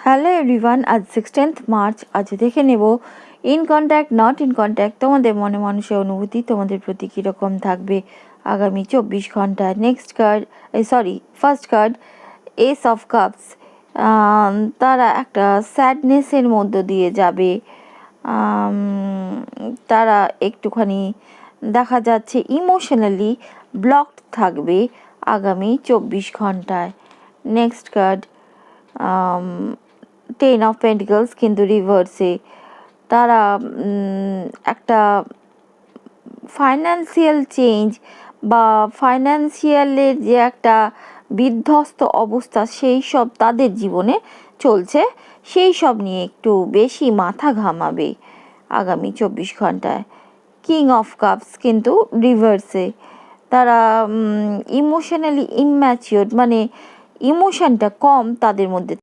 Hello everyone, আজ 16th March. আজ দেখে নেব in contact not in contact তোমাদের মনে মানুষের অনুভূতি তোমাদের প্রতি কীরকম থাকবে আগামী 24 ঘন্টা। Next card, first card S of cups. তারা একটা স্যাডনেসের মধ্য দিয়ে যাবে। তারা একটুখানি দেখা যাচ্ছে ইমোশনালি ব্লকড থাকবে আগামী 24 ঘন্টায়। নেক্সট কার্ড 10 অফ পেন্টিকলস, কিন্তু রিভার্সে। তারা একটা ফাইন্যান্সিয়াল চেঞ্জ বা ফাইন্যান্সিয়ালের যে একটা বিধ্বস্ত অবস্থা সেই সব তাদের জীবনে চলছে, সেই সব নিয়ে একটু বেশি মাথা ঘামাবে আগামী 24 ঘন্টায়। কিং অফ কাপস, কিন্তু রিভার্সে। তারা ইমোশনালি ইম্যাচিওর, মানে ইমোশনটা কম তাদের মধ্যে